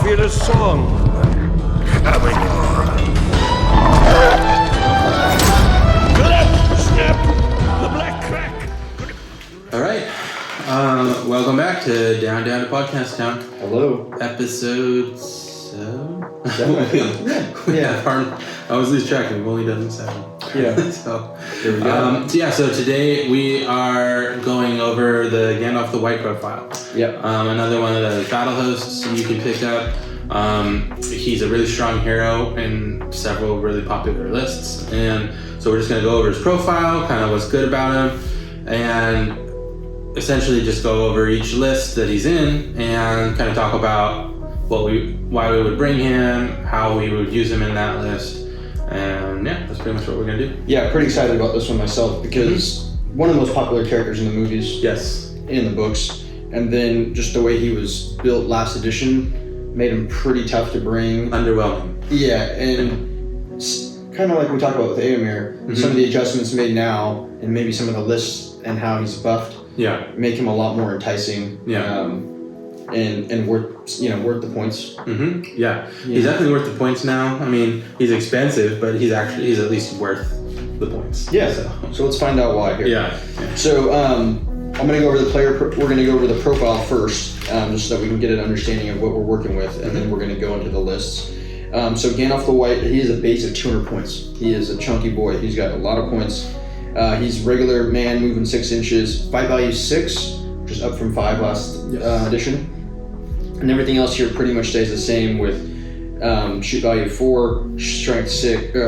feel a song coming on. Clap, snap, the black crack. All right. Welcome back to Down to Podcast Town. Hello. Episode 7? Yeah. I always lose track. We've only done 7. Yeah. So here we go. So today we are going over the Gandalf the White profile. Yep. Another one of the battle hosts you can pick up. He's a really strong hero in several really popular lists, and so we're just going to go over his profile, kind of what's good about him, and essentially just go over each list that he's in and kind of talk about why we would bring him, how we would use him in that list, and yeah, that's pretty much what we're going to do. Yeah, pretty excited about this one myself because one of the most popular characters in the movies. Yes. In the books, and then just the way he was built last edition made him pretty tough to bring. Underwhelming. Yeah, and kind of like we talked about with Eomer, some of the adjustments made now, and maybe some of the lists and how he's buffed. Yeah. Make him a lot more enticing. Yeah. And worth the points. Mm-hmm. Yeah. He's definitely worth the points now. I mean, he's expensive, but he's at least worth the points. Yeah. So let's find out why here. Yeah. So I'm gonna go over the player. We're gonna go over the profile first, just so that we can get an understanding of what we're working with, and then we're gonna go into the lists. So Gandalf the White, he is a base of 200 points. He is a chunky boy. He's got a lot of points. He's regular man, moving 6 inches. Fight value 6, which is up from 5 last edition. And everything else here pretty much stays the same with shoot value 4, strength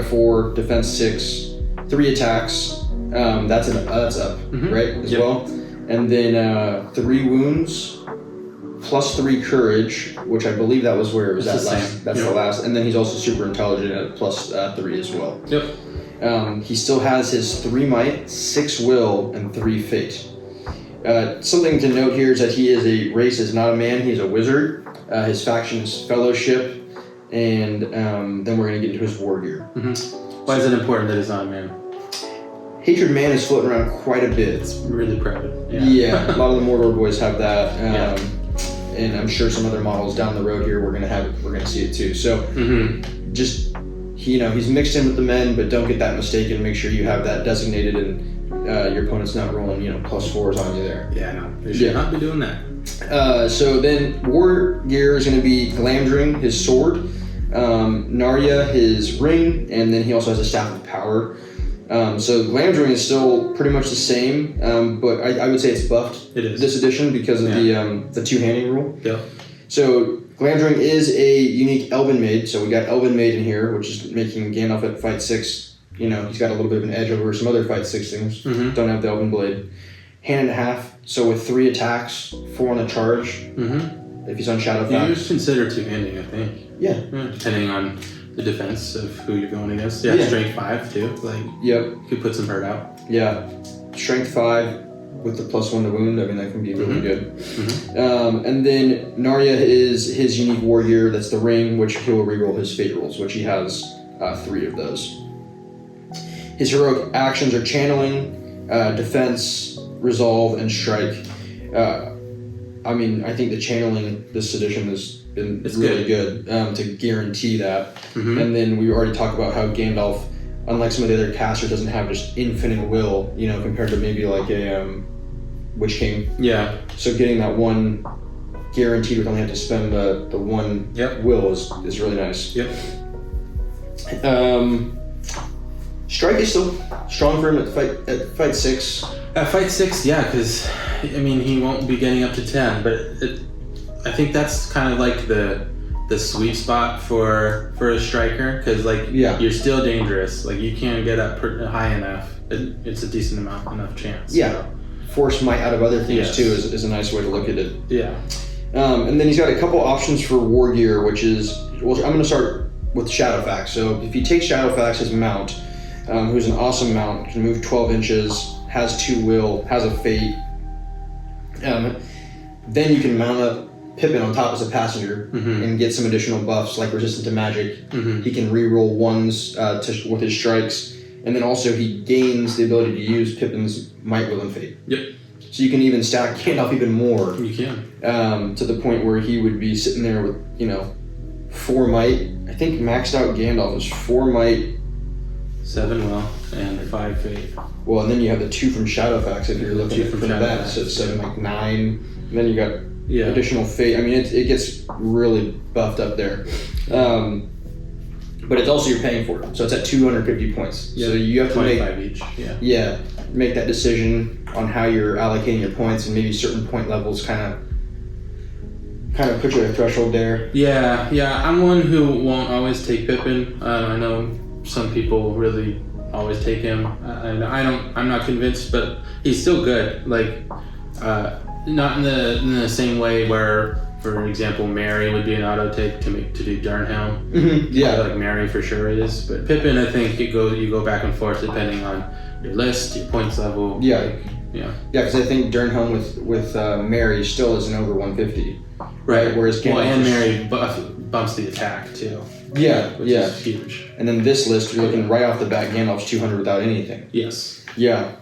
4, defense 6, 3 attacks. That's up, right, as well. And then 3 wounds, plus 3 courage, which I believe that was where it was at last. That's the last. And then he's also super intelligent at plus 3 as well. Yep. He still has his 3 might, 6 will, and 3 fate. Something to note here is that he is a race, is not a man, he's a wizard. His faction is fellowship, and then we're going to get into his war gear. Why is it important that he's not a man? Hatred man is floating around quite a bit. It's really crowded. Yeah, a lot of the Mordor boys have that, and I'm sure some other models down the road here we're gonna see it too. So just he's mixed in with the men, but don't get that mistaken. Make sure you have that designated, and your opponent's not rolling plus 4s on you there. Yeah, no, they should not be doing that. So then war gear is going to be Glamdring, his sword, Narya, his ring, and then he also has a staff of power. So Glamdring is still pretty much the same, but I would say it's buffed this edition because of the 2-handing rule. Yeah. So Glamdring is a unique Elven Maid, so we got Elven Maid in here, which is making Gandalf at fight 6. He's got a little bit of an edge over some other fight 6 things. Don't have the Elven Blade. Hand and a half, so with 3 attacks, 4 on the charge. If he's on Shadowfax. You just consider 2-handing, I think. Yeah. Depending on the defense of who you're going against. Yeah. Strength 5 too. You could put some hurt out. Yeah. Strength 5 with the plus 1 to wound. I mean, that can be really good. And then Narya is his unique war gear. That's the ring, which he'll reroll his fate rolls, which he has 3 of those. His heroic actions are channeling, defense, resolve, and strike. I think the channeling this edition has been really good to guarantee that. And then we already talked about how Gandalf, unlike some of the other casters, doesn't have just infinite will, compared to maybe like a Witch King. Yeah. So getting that one guaranteed with only have to spend the 1 will is really nice. Yep. Strike is still strong for him at fight 6. At fight 6, yeah, because he won't be getting up to 10, but I think that's kind of like the sweet spot for a striker, because you're still dangerous. You can't get up high enough. It's a decent enough chance. Yeah. So. Force might out of other things too is a nice way to look at it. Yeah. And then he's got a couple options for war gear, which is I'm going to start with Shadowfax. So if you take Shadowfax as mount, who's an awesome mount, can move 12 inches, has 2 will, has a fate. Then you can mount up Pippin on top as a passenger and get some additional buffs like resistant to magic. He can reroll 1s with his strikes, and then also he gains the ability to use Pippin's might, will, and fate. Yep. So you can even stack Gandalf even more. You can. To the point where he would be sitting there with 4 might. I think maxed out Gandalf is 4 might. 7 will and 5 fate. Well, and then you have the 2 from Shadowfax if you're looking at from that. So 7 like 9. And then you got additional fate. I mean, it gets really buffed up there. But it's also you're paying for it. So it's at 250 points. Yeah. So you have to make 25 each. Yeah, make that decision on how you're allocating your points, and maybe certain point levels kind of put you at a threshold there. Yeah. I'm one who won't always take Pippin. I know some people really always take him. I'm not convinced, but he's still good. Like, not in the same way where, for example, Mary would be an auto take to do Durnhelm. Mm-hmm. Yeah, like Mary for sure is, but Pippin, I think you go back and forth depending on your list, your points level. Yeah, yeah, because I think Durnhelm with Mary still isn't over 150. Right. Whereas Gandalf and Mary bumps the attack too. Yeah, which is huge. And then this list, you're looking right off the bat, Gandalf's 200 without anything. Yes. Yeah.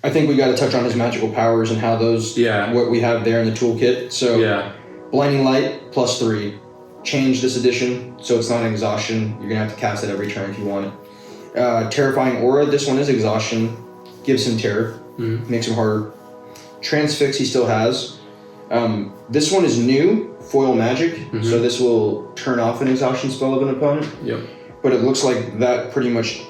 I think we got to touch on his magical powers and how those, what we have there in the toolkit. So, Blinding Light, +3. Change this edition, so it's not an exhaustion. You're going to have to cast it every turn if you want it. Terrifying Aura, this one is exhaustion. Gives him terror. Makes him harder. Transfix he still has. This one is new, foil magic, so this will turn off an exhaustion spell of an opponent. Yep. But it looks like that pretty much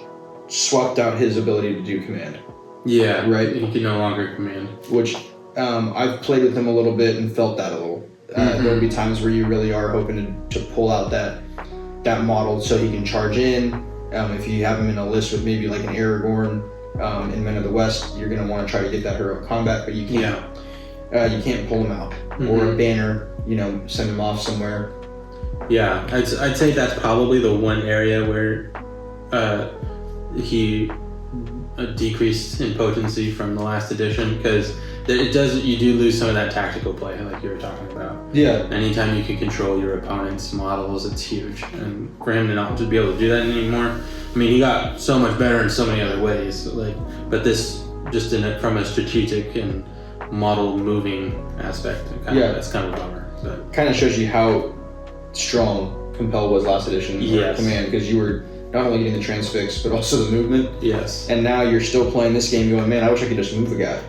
swapped out his ability to do command. Yeah, right. He can no longer command. Which I've played with him a little bit and felt that a little. There'll be times where you really are hoping to pull out that model so he can charge in. If you have him in a list with maybe like an Aragorn in Men of the West, you're going to want to try to get that hero combat, but you can't. You can't pull him out, or a banner. Send him off somewhere. Yeah, I'd say that's probably the one area where he decreased in potency from the last edition, because you do lose some of that tactical play like you were talking about. Yeah. Anytime you can control your opponent's models, it's huge, and for him to not to be able to do that anymore, I mean, he got so much better in so many other ways. But this just from a strategic and model moving aspect, that's kind of a bummer. But kind of shows you how strong Compel was last edition. Command, because you were not only getting the transfix but also the movement. Yes. And now you're still playing this game going, man, I wish I could just move a guy.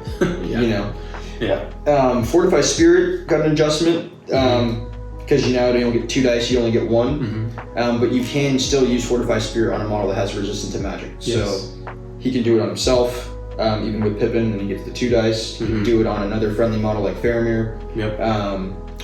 Yeah. Fortify Spirit got an adjustment because you now don't get 2 dice, you only get 1. But you can still use Fortify Spirit on a model that has resistance to magic. Yes. So he can do it on himself. Even with Pippin, and he gets the 2 dice. You can do it on another friendly model like Faramir. Yep.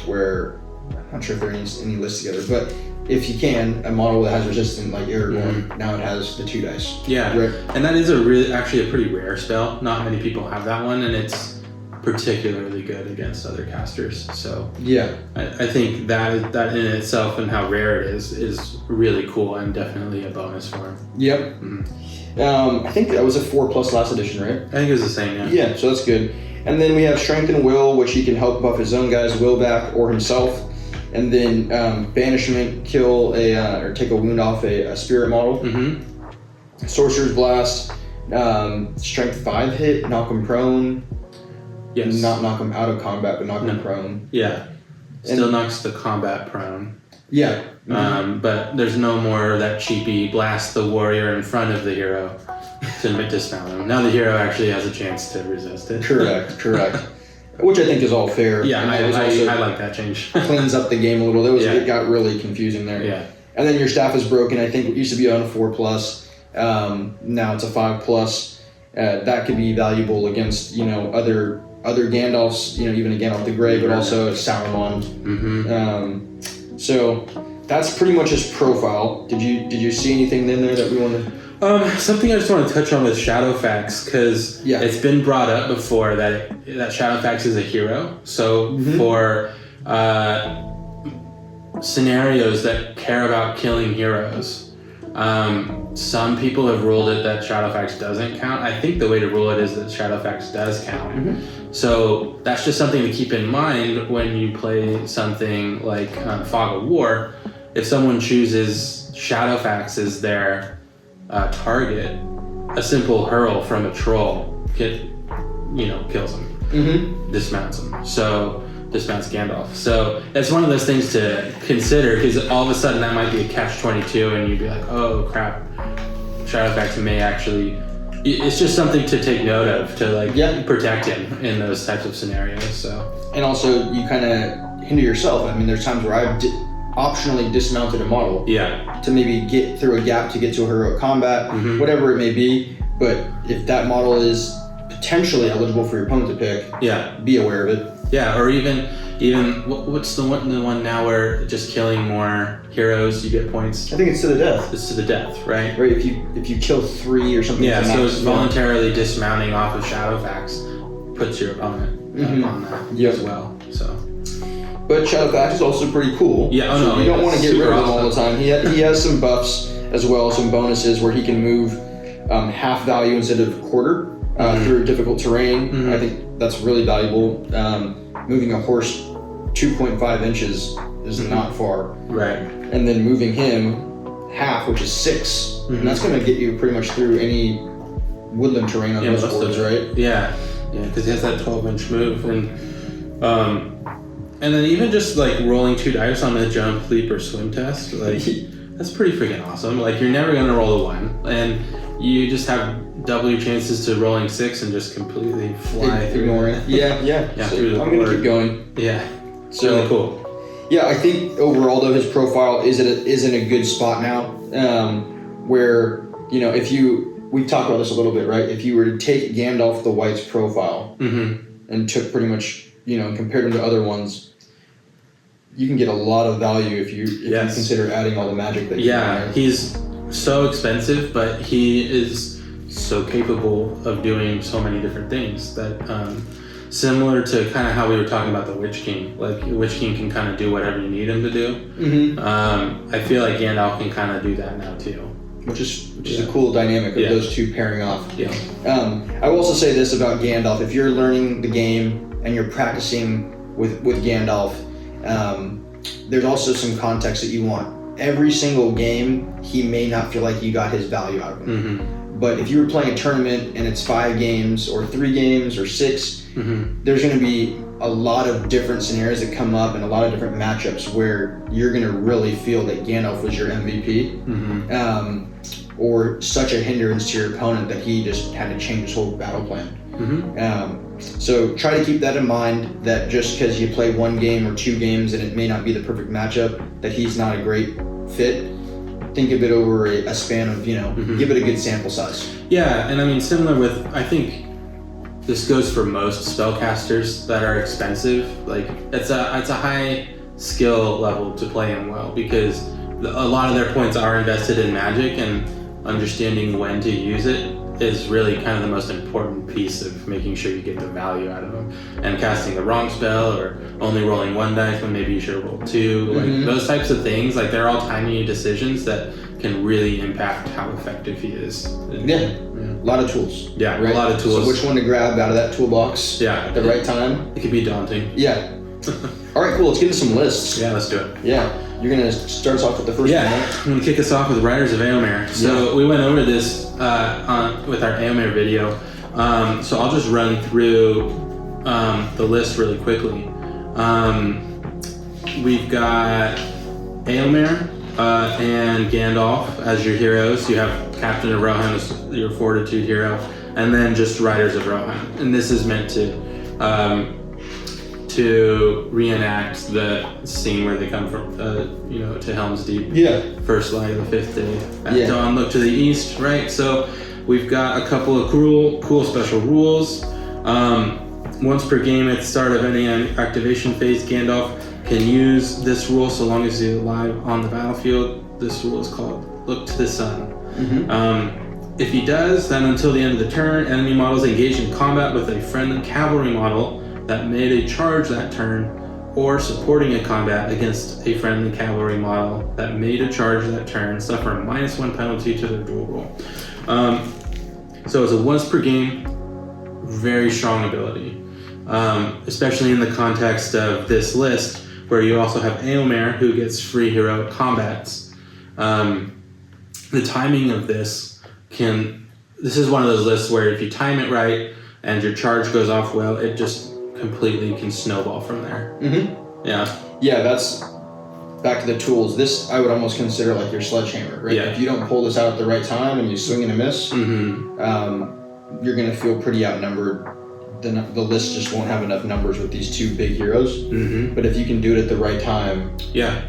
Where I'm not sure if there are any lists together, but if you can, a model that has resistance like Aragorn, now it has the 2 dice. Yeah, and that is actually a pretty rare spell. Not many people have that one, and it's particularly good against other casters. So I think that in itself and how rare it is really cool and definitely a bonus for him. Yep. I think that was a 4+ last edition, right? I think it was the same, Yeah, so that's good. And then we have Strength and Will, which he can help buff his own guys' will back or himself. And then Banishment, kill or take a wound off a spirit model. Sorcerer's Blast, Strength 5 hit, knock him prone. Yes. Not knock him out of combat, but knock him prone. Yeah. Still knocks the combat prone. Yeah. But there's no more that cheapy blast the warrior in front of the hero to dismount him. Now the hero actually has a chance to resist it. Correct. Which I think is all fair. Yeah, I like that change. Cleans up the game a little. It got really confusing there. Yeah. And then your staff is broken. I think it used to be on a 4+. Now it's a 5+. That could be valuable against other Gandalfs. Even a Gandalf the Grey, but also Sauron. So that's pretty much his profile. Did you see anything in there that we want to? Something I just want to touch on with Shadowfax, because it's been brought up before that Shadowfax is a hero. So for scenarios that care about killing heroes, some people have ruled it that Shadowfax doesn't count. I think the way to rule it is that Shadowfax does count. So that's just something to keep in mind when you play something like Fog of War. If someone chooses Shadowfax as their target, a simple hurl from a troll kills him, dismounts him. So dismounts Gandalf. So it's one of those things to consider, because all of a sudden that might be a catch-22 and you'd be like, oh crap, Shadowfax may actually... It's just something to take note of to protect him in those types of scenarios. So, and also you kind of hinder yourself. I mean, there's times where I've optionally dismounted a model to maybe get through a gap to get to a heroic combat, whatever it may be. But if that model is potentially eligible for your opponent to pick, be aware of it. Yeah, or even what's the one now where just killing more heroes you get points? I think it's to the death. It's to the death, right? Right. If you kill 3 or something. Yeah, so it's voluntarily dismounting off of Shadowfax puts your opponent on that as well. So, but Shadowfax is also pretty cool. Yeah, so you don't want to get rid of him all the time. He has some buffs as well, some bonuses where he can move half value instead of quarter through difficult terrain. I think that's really valuable. Moving a horse 2.5 inches is not far. Right. And then moving him half, which is 6, and that's going to get you pretty much through any woodland terrain on those boards, right? Yeah, because he has that 12-inch move, and then even just like rolling 2 dice on the jump, leap, or swim test, like that's pretty freaking awesome. Like you're never gonna roll a 1, and you just have double your chances to rolling 6 and just completely fly through. Ignoring it. Yeah. So through the I'm going to keep going. Yeah. So really cool. Yeah, I think overall though his profile is in a good spot now, where we've talked about this a little bit, right? If you were to take Gandalf the White's profile and took pretty much compared him to other ones, you can get a lot of value if you consider adding all the magic that he's so expensive, but he is so capable of doing so many different things that similar to kind of how we were talking about the Witch King. Like Witch King can kind of do whatever you need him to do. I feel like Gandalf can kind of do that now too, which is a cool dynamic of those two pairing off. I will also say this about Gandalf: if you're learning the game and you're practicing with Gandalf, there's also some context that you want. Every single game, he may not feel like you got his value out of him. But if you were playing a tournament and it's 5 games or 3 games or 6, there's going to be a lot of different scenarios that come up and a lot of different matchups where you're going to really feel that Gandalf was your MVP or such a hindrance to your opponent that he just had to change his whole battle plan. So try to keep that in mind, that just because you play 1 game or 2 games and it may not be the perfect matchup, that he's not a great fit. Think of it over a span of, give it a good sample size. Yeah, and I mean, similar with, I think this goes for most spellcasters that are expensive. Like, it's a high skill level to play him well, because a lot of their points are invested in magic, and understanding when to use it is really kind of the most important piece of making sure you get the value out of them. And casting the wrong spell, or only rolling 1 dice when maybe you should roll 2, like those types of things, like they're all tiny decisions that can really impact how effective he is. A lot of tools. Yeah, right? A lot of tools. So which one to grab out of that toolbox at the right time? It can be daunting. Yeah. All right, cool. Let's get into some lists. Yeah, let's do it. Yeah. You're going to start us off with the first one, right? I'm going to kick us off with Riders of Eomer. So we went over this with our Eomer video. So I'll just run through the list really quickly. We've got Eomer and Gandalf as your heroes. You have Captain of Rohan as your Fortitude hero, and then just Riders of Rohan. And this is meant to reenact the scene where they come from, to Helm's Deep. First light of the 5th day. At dawn, look to the east, right? So we've got a couple of cool special rules. Once per game at the start of any activation phase, Gandalf can use this rule so long as he's alive on the battlefield. This rule is called Look to the Sun. If he does, then until the end of the turn, enemy models engaged in combat with a friendly cavalry model that made a charge that turn, or supporting a combat against a friendly cavalry model that made a charge that turn, suffer a -1 penalty to their duel roll. So it's a once per game, very strong ability, especially in the context of this list, where you also have Eomer, who gets free heroic combats. The timing of this is one of those lists where if you time it right and your charge goes off well, it just completely can snowball from there. Mm-hmm. Yeah. Yeah, that's back to the tools. This I would almost consider like your sledgehammer, right? Yeah. If you don't pull this out at the right time and you swing and a miss, you're going to feel pretty outnumbered. The list just won't have enough numbers with these two big heroes. Mm-hmm. But if you can do it at the right time, yeah,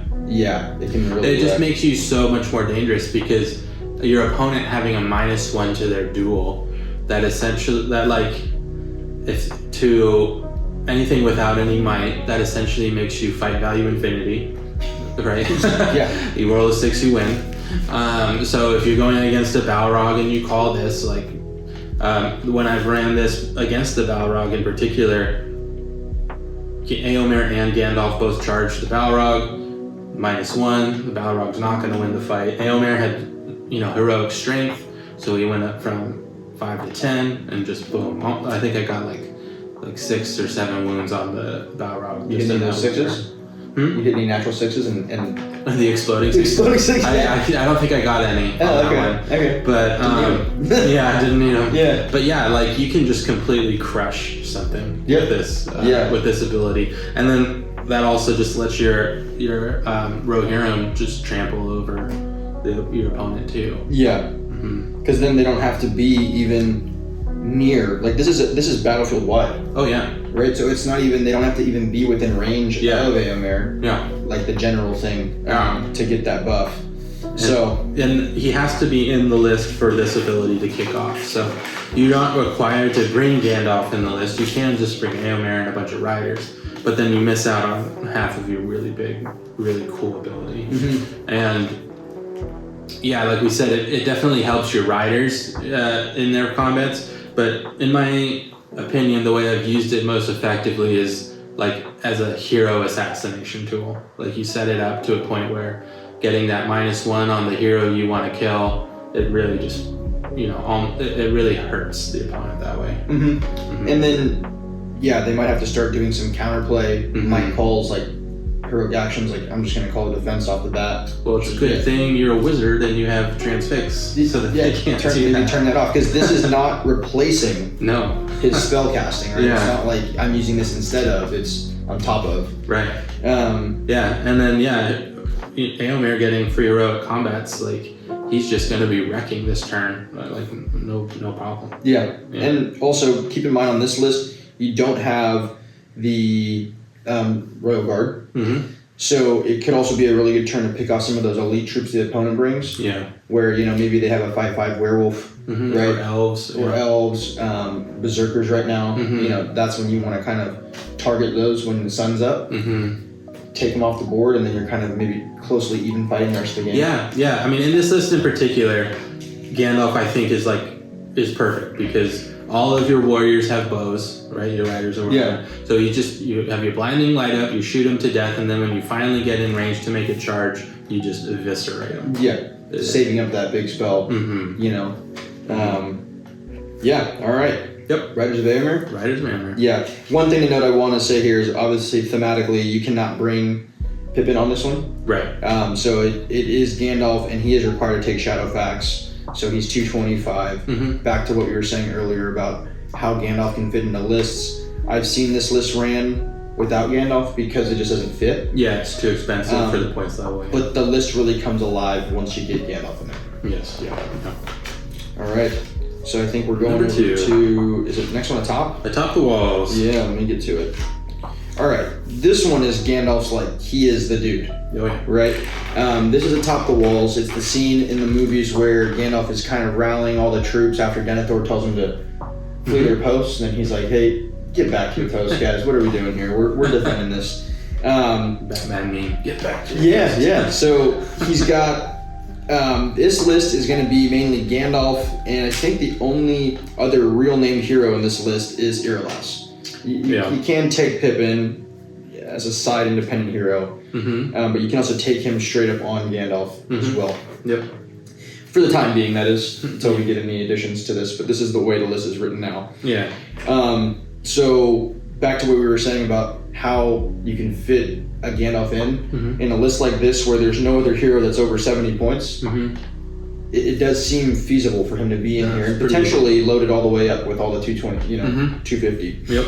it can really. It just makes you so much more dangerous because your opponent having a -1 to their duel, that essentially if to anything without any might, that essentially makes you fight value infinity, right? Yeah. You roll a 6, you win. So if you're going against a Balrog and you call this, like when I've ran this against the Balrog in particular, Eomer and Gandalf both charged the Balrog, -1. The Balrog's not going to win the fight. Eomer had, heroic strength, so he went up from 5 to 10 and just boom. I think I got like 6 or 7 wounds on the Balrog. You hit any of those 6s? You hit any natural 6s and the exploding 6s? Exploding 6s? I don't think I got any on that one. Okay. But yeah, I didn't need them. Yeah. But yeah, like you can just completely crush something with this ability, and then that also just lets your Rohirrim just trample over your opponent too. Yeah. Because then they don't have to be even near. Like this is battlefield wide. Oh yeah. Right. So it's not even. They don't have to even be within range of Eomer. Yeah. Like the general thing to get that buff. And he has to be in the list for this ability to kick off. So you're not required to bring Gandalf in the list. You can just bring Eomer and a bunch of riders, but then you miss out on half of your really big, really cool ability. And yeah, like we said, it definitely helps your riders in their combats. But in my opinion, the way I've used it most effectively is like as a hero assassination tool. Like you set it up to a point where getting that -1 on the hero you want to kill, it really just, it really hurts the opponent that way. And then, they might have to start doing some counterplay, might calls, like heroic actions, like I'm just going to call a defense off the bat. Well, it's a good thing you're a wizard and you have transfix, so that they can't turn that off, because this is not replacing his spell casting, right? It's not like I'm using this instead of, it's on top of. Right. And then, Eomer getting free heroic combats, like he's just going to be wrecking this turn, like no problem. Yeah. And also keep in mind on this list, you don't have the Royal Guard. So it could also be a really good turn to pick off some of those elite troops the opponent brings. Yeah. Where, maybe they have a 5/5 werewolf, right? Or elves. Berserkers right now. That's when you want to kind of target those when the sun's up. Take them off the board, and then you're kind of maybe closely even fighting the rest of the game. Yeah. I mean, in this list in particular, Gandalf I think is perfect because all of your warriors have bows, right? Your riders are So you have your blinding light up, you shoot them to death, and then when you finally get in range to make a charge, you just eviscerate them. Saving up that big spell. All right. Yep. Riders of Eomer? Riders of Eomer. Yeah. One thing to note I want to say here is obviously thematically you cannot bring Pippin on this one. Right. So it is Gandalf and he is required to take Shadowfax. So he's 225. Back to what we were saying earlier about how Gandalf can fit into lists. I've seen this list ran without Gandalf because it just doesn't fit. Yeah, it's too expensive for the points that way. But the list really comes alive once you get Gandalf in there. Yes. Yeah. All right. So I think we're going over to, is it the next one Atop? Atop the Walls. Yeah, let me get to it. All right. This one is Gandalf's he is the dude. Oh, yeah. Right? This is Atop the Walls. It's the scene in the movies where Gandalf is kind of rallying all the troops after Denethor tells him to flee their posts. And then he's like, hey, get back to your posts, guys. What are we doing here? We're defending this. Batman meme. Get back to your posts. Yeah. So he's got... this list is going to be mainly Gandalf, and I think the only other real named hero in this list is Irolas. You can take Pippin as a side independent hero, but you can also take him straight up on Gandalf as well. Yep. For the time being, that is, until we get any additions to this, but this is the way the list is written now. Yeah. So back to what we were saying about how you can fit a Gandalf in a list like this where there's no other hero that's over 70 points. It does seem feasible for him to be in here and potentially loaded all the way up with all the 220, 250. Yep.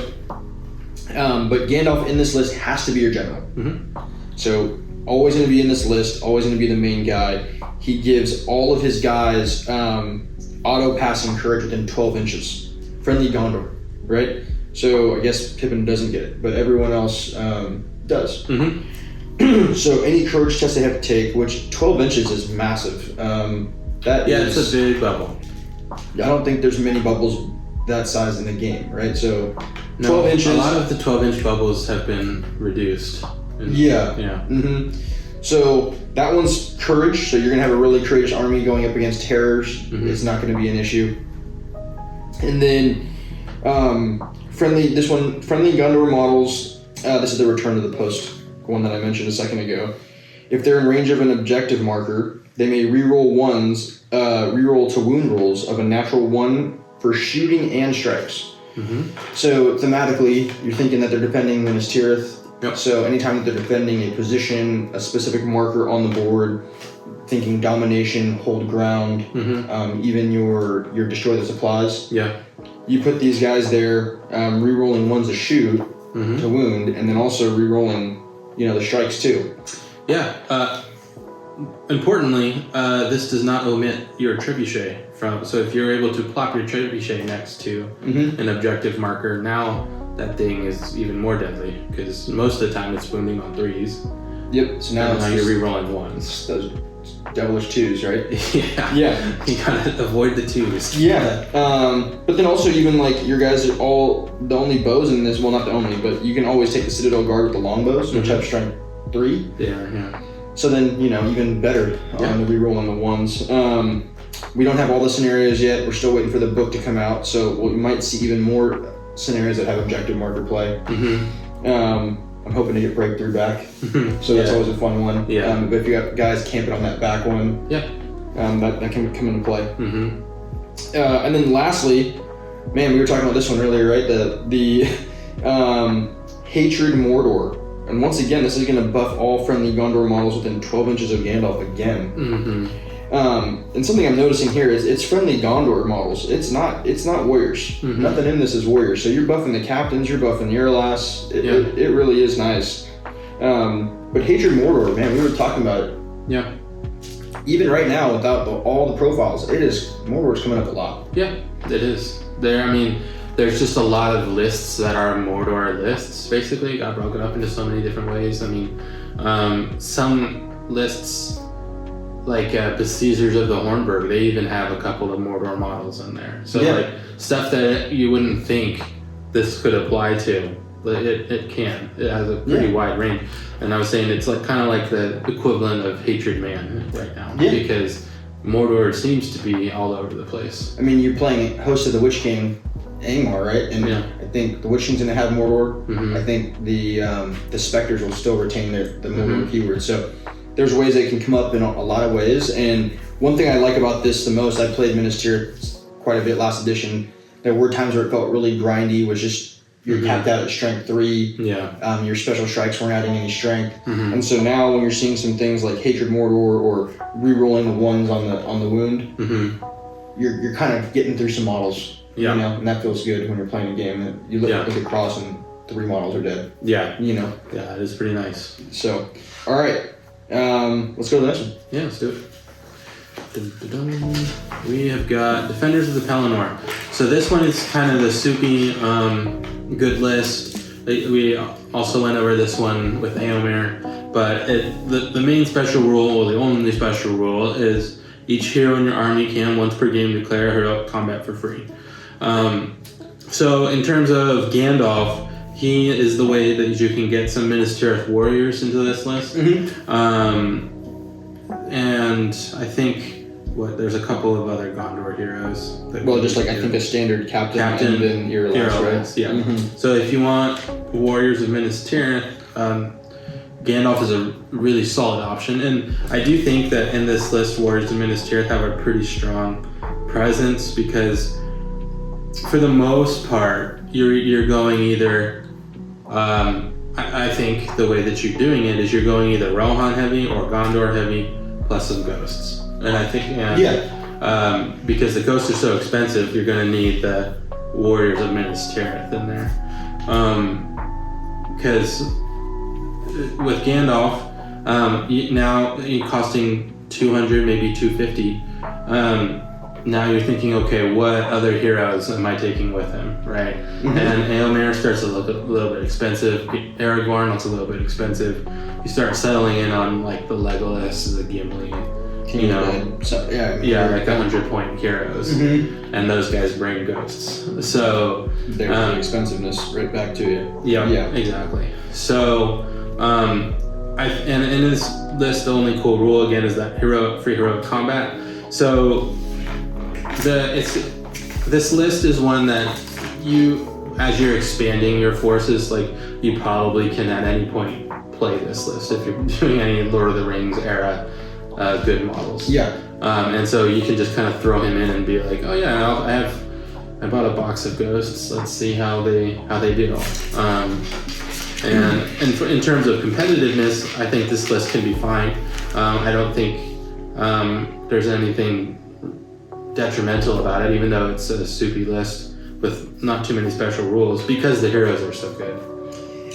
But Gandalf in this list has to be your general. Mm-hmm. So always going to be in this list, always going to be the main guy. He gives all of his guys auto passing courage within 12 inches. Friendly Gondor, right? So I guess Pippin doesn't get it, but everyone else does. Mm-hmm. So any courage test they have to take, which 12 inches is massive. It's a big bubble. I don't think there's many bubbles that size in the game, right? So 12 inches. A lot of the 12-inch bubbles have been reduced. Yeah. Yeah. So that one's courage. So you're gonna have a really courageous army going up against terrors. It's not gonna be an issue. And then friendly Gondor models. This is the Return to the Post one that I mentioned a second ago. If they're in range of an objective marker, they may reroll reroll to wound rolls of a natural 1 for shooting and strikes. So thematically, you're thinking that they're defending Minas Tirith. Yep. So anytime that they're defending a position, a specific marker on the board, thinking domination, hold ground, even your destroy the supplies. Yeah. You put these guys there, re-rolling 1s to shoot, to wound, and then also re-rolling, the strikes too. Yeah. Importantly, this does not omit your trebuchet so if you're able to plop your trebuchet next to an objective marker, now that thing is even more deadly because most of the time it's wounding on 3s. Yep. So now you're re-rolling 1s. Those devilish 2s, right? Yeah. Yeah. You gotta avoid the 2s. Yeah. But then also even like your guys are all the only bows in this. Well, not the only, but you can always take the Citadel Guard with the longbows, which have strength 3. Yeah. So then even better on the re-roll on the 1s. We don't have all the scenarios yet. We're still waiting for the book to come out, so we might see even more scenarios that have objective marker play. I'm hoping to get Breakthrough back, so that's always a fun one. Yeah. But if you got guys camping on that back one, that can come into play. And then lastly, man, we were talking about this one earlier, right? The Hatred Mordor. And once again, this is going to buff all friendly Gondor models within 12 inches of Gandalf again. And something I'm noticing here is it's friendly Gondor models. It's not warriors. Nothing in this is warriors. So you're buffing the captains, you're buffing the Eorlas. It really is nice. But Hatred Mordor, man, we were talking about it. Yeah. Even right now, without all the profiles, Mordor's coming up a lot. Yeah, it is. There's just a lot of lists that are Mordor lists, basically. Got broken up into so many different ways. Some lists, like Besiegers of the Hornburg, they even have a couple of Mordor models in there. So like stuff that you wouldn't think this could apply to, but it can. It has a pretty wide range. And I was saying it's like kind of like the equivalent of Hatred Man right now, because Mordor seems to be all over the place. You're playing Host of the Witch King, Eomer, right? And I think the Witch King's gonna have Mordor. I think the Spectres will still retain the Mordor keyword. So there's ways they can come up in a lot of ways. And one thing I like about this the most, I played Minas Tirith quite a bit last edition. There were times where it felt really grindy, was just you're capped out at strength 3. Your special strikes weren't adding any strength. And so now when you're seeing some things like Hatred Mordor or re-rolling the 1s on the wound, you're kind of getting through some models. And that feels good when you're playing a game that you look across and 3 models are dead. Yeah, it is pretty nice. So, all right, let's go to the next one. Yeah, let's do it. We have got Defenders of the Pelennor. So this one is kind of the soupy, good list. We also went over this one with Eomer, but the main special rule, or the only special rule, is each hero in your army can once per game declare heroic combat for free. So in terms of Gandalf, he is the way that you can get some Minas Tirith warriors into this list. And I think there's a couple of other Gondor heroes. Just like I think a standard captain and then Eorlas, right? Yeah. So if you want warriors of Minas Tirith, Gandalf is a really solid option. And I do think that in this list, warriors of Minas Tirith have a pretty strong presence because for the most part, you're going either. I think the way that you're doing it is you're going either Rohan heavy or Gondor heavy plus some ghosts. And I think because the ghosts are so expensive, you're going to need the warriors of Minas Tirith in there. Because with Gandalf, now costing 200, maybe 250. Now you're thinking, okay, what other heroes am I taking with him, right? Mm-hmm. And Eomer starts to look a little bit expensive. Aragorn looks a little bit expensive. You start settling in on like the Legolas, the Gimli, you know, like 100-point heroes, Mm-hmm. and those guys bring ghosts. So there's the expensiveness right back to you. Yeah, exactly. So, and in this list, the only cool rule again is that free heroic combat. So, this list is one that you, as you're expanding your forces, like you probably can at any point play this list if you're doing any Lord of the Rings era good models. Yeah. And so you can just kind of throw him in and be like, oh yeah, I bought a box of ghosts. Let's see how they do. And in terms of competitiveness, I think this list can be fine. I don't think there's anything detrimental about it, even though it's a soupy list with not too many special rules, because the heroes are so good.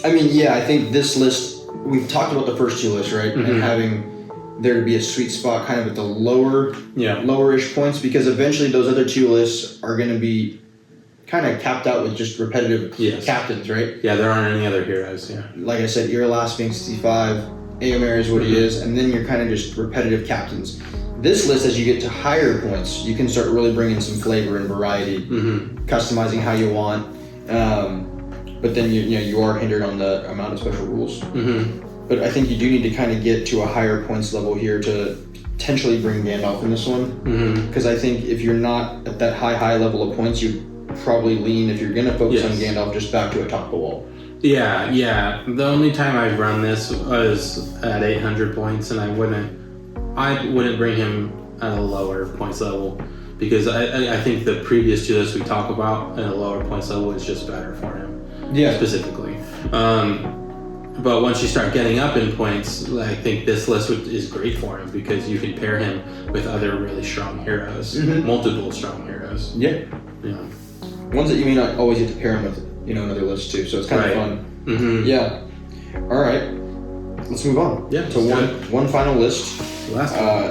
I mean, yeah, I think this list, we've talked about the first two lists, right? Mm-hmm. And having there to be a sweet spot kind of at the lower-ish points, because eventually those other two lists are going to be kind of capped out with just repetitive captains, right? Yeah, there aren't any other heroes, Like I said, Irolas being 65, Eomer is what he is, and then you're kind of just repetitive captains. This list, as you get to higher points, you can start really bringing some flavor and variety, customizing how you want, but then you are hindered on the amount of special rules. But I think you do need to kind of get to a higher points level here to potentially bring Gandalf in this one, because I think if you're not at that high level of points, you probably lean, if you're going to focus on Gandalf, just back to Atop the Wall. Yeah. The only time I've run this was at 800 points, and I wouldn't bring him at a lower points level, because I think the previous two lists we talk about at a lower points level is just better for him. Specifically. But once you start getting up in points, I think this list is great for him, because you can pair him with other really strong heroes, multiple strong heroes. Yeah. Ones that you may not always get to pair him with, another list too. So it's kind of fun. Yeah. All right. Let's move on. Yeah. To one final list.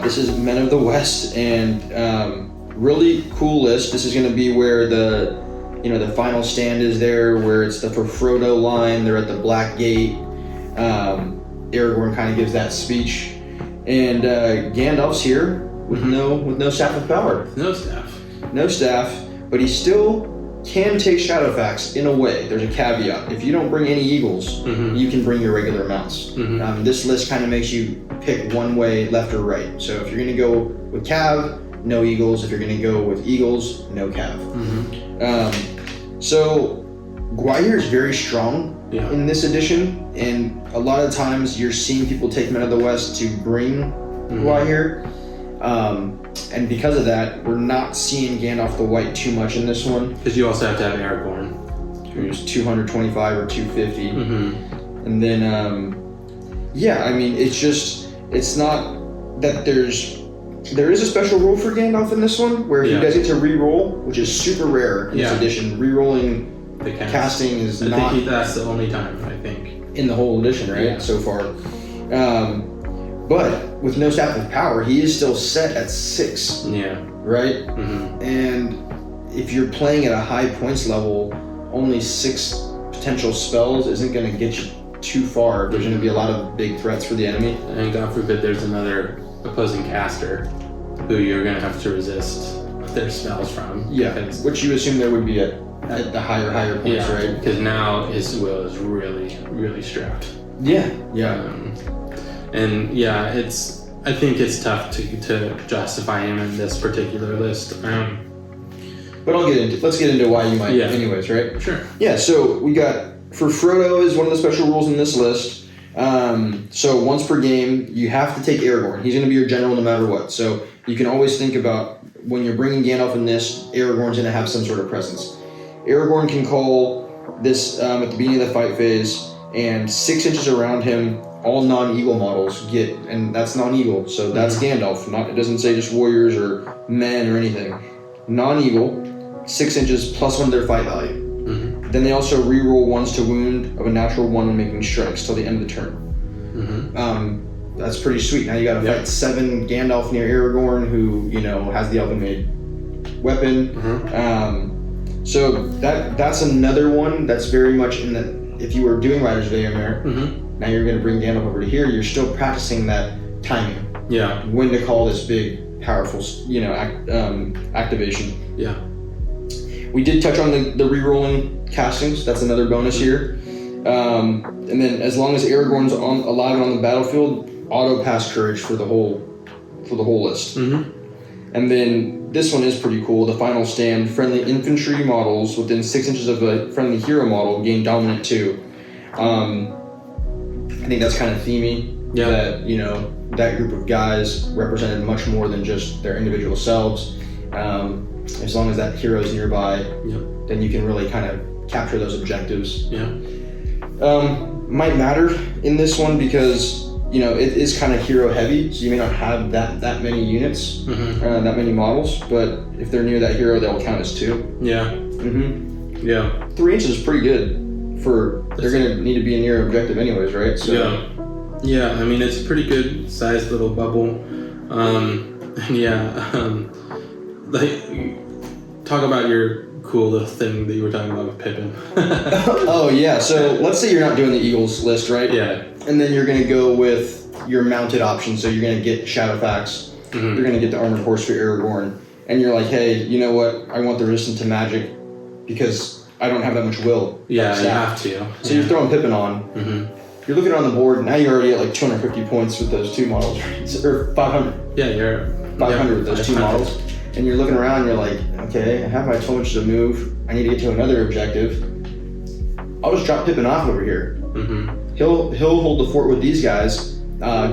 This is Men of the West, and really cool list. This is going to be where the final stand is there, where it's the for Frodo line. They're at the Black Gate. Aragorn kind of gives that speech, and Gandalf's here with no staff of power. No staff, but he still can take Shadowfax in a way. There's a caveat. If you don't bring any eagles, you can bring your regular mounts. This list kind of makes you pick one way, left or right. So if you're going to go with Cav, no eagles. If you're going to go with eagles, no Cav. So Gwaihir is very strong in this edition, and a lot of times you're seeing people take Men of the West to bring Gwaihir. And because of that, we're not seeing Gandalf the White too much in this one. Because you also have to have Aragorn, who's 225 or 250. And then, I mean, it's not that there is a special rule for Gandalf in this one, where he does get to re-roll, which is super rare in this edition. Re-rolling the casting is I think that's the only time, I think. In the whole edition, right? So far. But with no staff of power, he is still set at 6. Right? And if you're playing at a high points level, only 6 potential spells isn't going to get you too far. There's going to be a lot of big threats for the enemy. And God forbid there's another opposing caster who you're going to have to resist their spells from. Which you assume there would be at the higher points, right? Because now his will is really, really strapped. I think it's tough to justify him in this particular list. But let's get into why you might anyways, right? Sure. Yeah, so we got, for Frodo is one of the special rules in this list. So once per game, you have to take Aragorn. He's going to be your general no matter what. So you can always think about, when you're bringing Gandalf in this, Aragorn's going to have some sort of presence. Aragorn can call this at the beginning of the fight phase, and 6 inches around him, all non-eagle models get, and that's non-eagle, so that's Gandalf. It doesn't say just warriors or men or anything. Non-eagle, 6 inches plus 1 their fight value. Then they also reroll 1s to wound of a natural 1 when making strikes till the end of the turn. That's pretty sweet. Now you got to fight 7 Gandalf near Aragorn, who has the Elven Made weapon. So that's another one that's very much in the. If you were doing Riders of Eomer, now you're going to bring Gandalf over to here. You're still practicing that timing. Yeah. When to call this big, powerful, activation. Yeah. We did touch on the rerolling castings. That's another bonus here. And then as long as Aragorn's alive on the battlefield, auto pass courage for the whole list. And then this one is pretty cool. The final stand: friendly infantry models within 6 inches of a friendly hero model gain dominant 2. I think that's kind of themey. Yeah. That that group of guys represented much more than just their individual selves. As long as that hero is nearby, then you can really kind of capture those objectives. Yeah. Might matter in this one because it is kind of hero heavy, so you may not have that many units, that many models. But if they're near that hero, they'll count as 2. Yeah. Yeah. 3 inches is pretty good for. They're gonna need to be near objective anyways, right? So. Yeah. I mean, it's a pretty good sized little bubble. Like, talk about your cool little thing that you were talking about with Pippin. Oh yeah. So let's say you're not doing the Eagles list, right? Yeah. And then you're gonna go with your mounted option. So you're gonna get Shadowfax. You're gonna get the armored horse for Aragorn, and you're like, hey, you know what? I want the resistance to magic because I don't have that much will. Yeah, you have to. So you're throwing Pippin on. You're looking on the board. Now you're already at like 250 points with those 2 models, or 500. Yeah, you're 500 with those 2 models. And you're looking around, and you're like, okay, I have my 12 inches of move. I need to get to another objective. I'll just drop Pippin off over here. He'll hold the fort with these guys.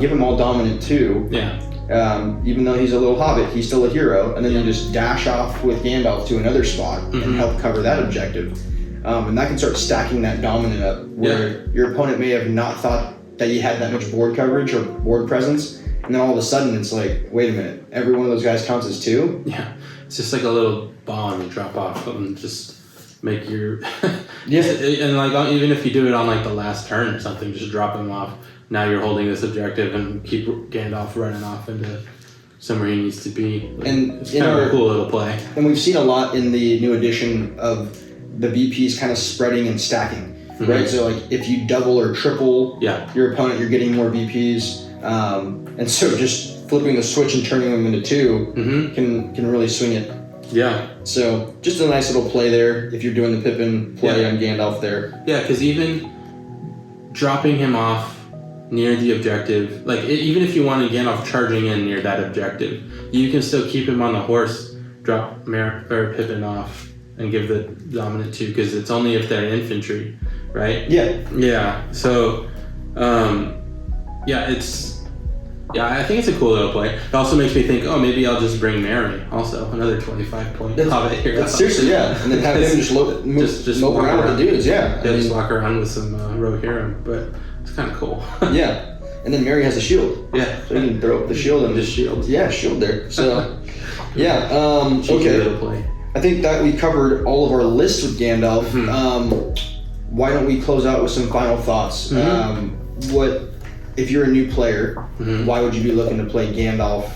Give him all dominant 2. Yeah. Even though he's a little hobbit, he's still a hero. And then you just dash off with Gandalf to another spot and help cover that objective. And that can start stacking that dominant up, where your opponent may have not thought that you had that much board coverage or board presence. And then all of a sudden, it's like, wait a minute, every one of those guys counts as 2? Yeah, it's just like a little bomb you drop off and just make your... And like, even if you do it on like the last turn or something, just drop him off. Now you're holding this objective and keep Gandalf running off into somewhere he needs to be. And it's kind of a cool little play. And we've seen a lot in the new edition of the VPs kind of spreading and stacking, right? So like, if you double or triple your opponent, you're getting more VPs. And so just flipping the switch and turning them into 2 can really swing it. Yeah. So just a nice little play there if you're doing the Pippin play on Gandalf there. Yeah, because even dropping him off near the objective, like even if you wanted Gandalf charging in near that objective, you can still keep him on the horse, drop Pippin off, and give the dominant 2 because it's only if they're infantry, right? Yeah. Yeah. So. I think it's a cool little play. It also makes me think, maybe I'll just bring Mary, also another 25-point hobbit hero. Seriously, yeah, and then have him just mope around with the dudes, just walk around with some Rohirrim, but it's kind of cool. Yeah, and then Mary has a shield. Yeah, so you can throw up the shield and just shield. Yeah, shield there. So, yeah, okay. Little play. I think that we covered all of our lists with Gandalf. Why don't we close out with some final thoughts? If you're a new player, why would you be looking to play Gandalf?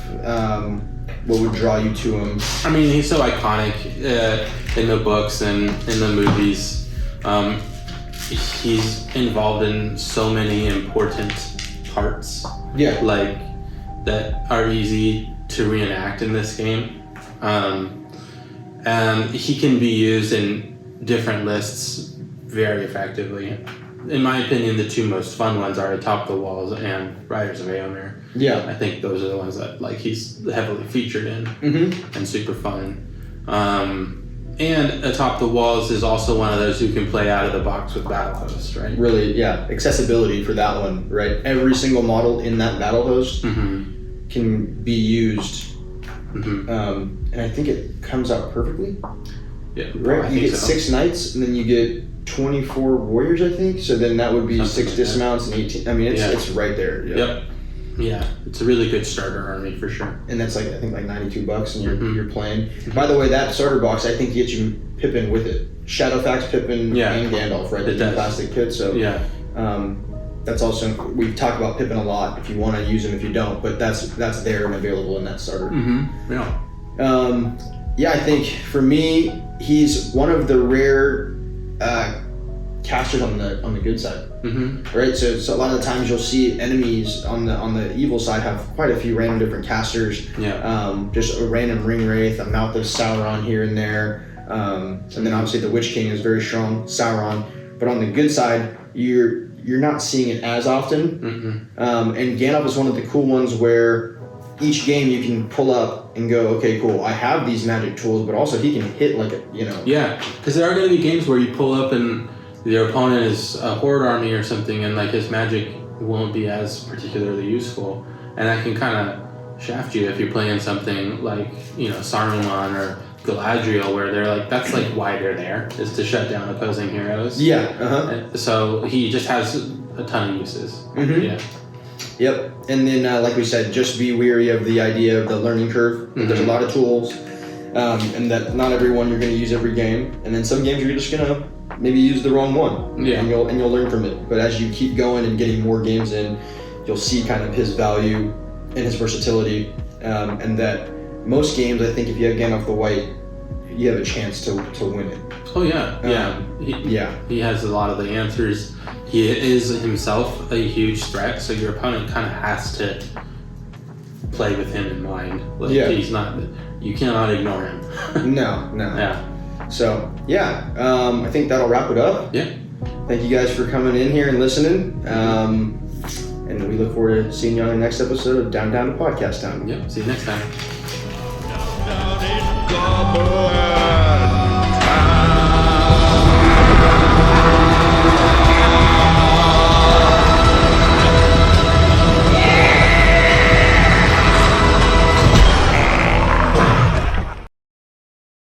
What would draw you to him? I mean, he's so iconic in the books and in the movies. He's involved in so many important parts. Yeah. Like, that are easy to reenact in this game. And he can be used in different lists very effectively. In my opinion, the 2 most fun ones are Atop the Walls and Riders of Eomer. Yeah. I think those are the ones that he's heavily featured in and super fun. And Atop the Walls is also one of those who can play out of the box with Battle Host, right? Really, yeah. Accessibility for that one, right? Every single model in that Battle Host can be used. And I think it comes out perfectly. Yeah. Right? You get 6 knights and then you get 24 warriors, I think. So then that would be 6 dismounts and 18. I mean, it's right there. Yep. Yeah, it's a really good starter army for sure. And that's like, I think like $92 and you're playing. By the way, that starter box, I think gets you Pippin with it. Shadowfax, Pippin, and Gandalf, right? The plastic kit. So yeah. That's also, we've talked about Pippin a lot, if you want to use him, if you don't, but that's there and available in that starter. Yeah, I think for me, he's one of the rare casters on the good side. Right? So a lot of the times you'll see enemies on the evil side have quite a few random different casters. Just a random Ring Wraith, a Mouth of Sauron here and there. And then obviously the Witch King is very strong, Sauron. But on the good side, you're not seeing it as often. And Gandalf is one of the cool ones where each game you can pull up and go, okay, cool, I have these magic tools, but also he can hit like a, Yeah, because there are going to be games where you pull up and your opponent is a horde army or something, and like his magic won't be as particularly useful, and that can kind of shaft you if you're playing something like Saruman or Galadriel, where they're like, that's like why they're there, is to shut down opposing heroes. So he just has a ton of uses. Yep. And then like we said, just be weary of the idea of the learning curve. There's a lot of tools, and that not everyone you're going to use every game, and then some games you're just going to maybe use the wrong one, and you'll learn from it. But as you keep going and getting more games in, you'll see kind of his value and his versatility, and that most games, I think if you have Gandalf the White, you have a chance to win it. Oh yeah. He has a lot of the answers. He is himself a huge threat, so your opponent kind of has to play with him in mind. He's not. You cannot ignore him. No. Yeah. So I think that'll wrap it up. Yeah. Thank you guys for coming in here and listening. And we look forward to seeing you on the next episode of Down to Podcast Time. Yep. See you next time. Down in Goblin.